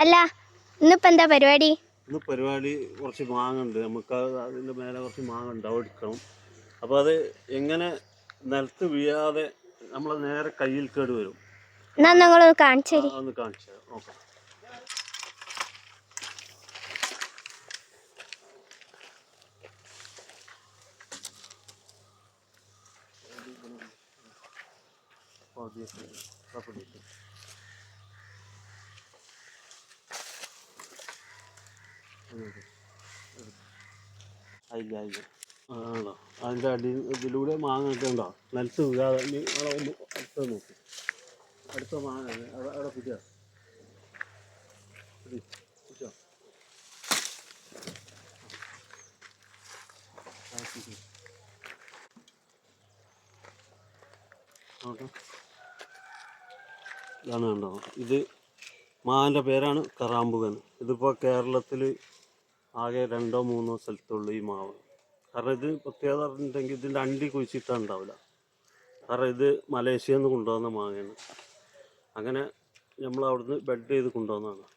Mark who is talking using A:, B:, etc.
A: അല്ല ഇന്നിപ്പോ എന്താ പരിപാടി?
B: ഇന്ന് പരിപാടി കുറച്ച് മാങ്ങുണ്ട്, നമുക്ക് അതിൻ്റെ മേലെ കുറച്ച് മാങ്ങ ഉണ്ടാവും, എടുക്കണം. അപ്പോൾ അത് എങ്ങനെ നിലത്ത് വീഴാതെ നമ്മളെ നേരെ കയ്യിൽ കേട് വരും.
A: എന്നാ നിങ്ങളൊന്ന് കാണിച്ചു തരി.
B: ഒന്ന് കാണിച്ചു തരാം, നോക്കാം. ആയില്ല ആണോ? അതിൻ്റെ ഇതിലൂടെ മാങ്ങ ഉണ്ടോ നിലത്ത് വീഴാതെ. ഒന്ന് അടുത്ത നോക്കി, അടുത്ത മാങ്ങ അവിടെ പിടിച്ചോ. പിടിച്ചോ നോക്കാം. ഇതാണ് കണ്ടോ, ഇത് മാവിൻ്റെ പേരാണ് കറാമ്പുകൻ. ഇതിപ്പോൾ കേരളത്തിൽ ആകെ 2-3 സ്ഥലത്തുള്ളൂ ഈ മാവ്. കാരണം ഇത് പ്രത്യേകത പറഞ്ഞിട്ടുണ്ടെങ്കിൽ ഇതിൻ്റെ അണ്ടി കുഴിച്ചിട്ടാൽ ഉണ്ടാവില്ല. കാരണം ഇത് മലേഷ്യയിൽ നിന്ന് കൊണ്ടുവന്ന മാങ്ങയാണ്. അങ്ങനെ നമ്മൾ അവിടുന്ന് ബെഡ് ചെയ്ത് കൊണ്ടുവന്നതാണ്.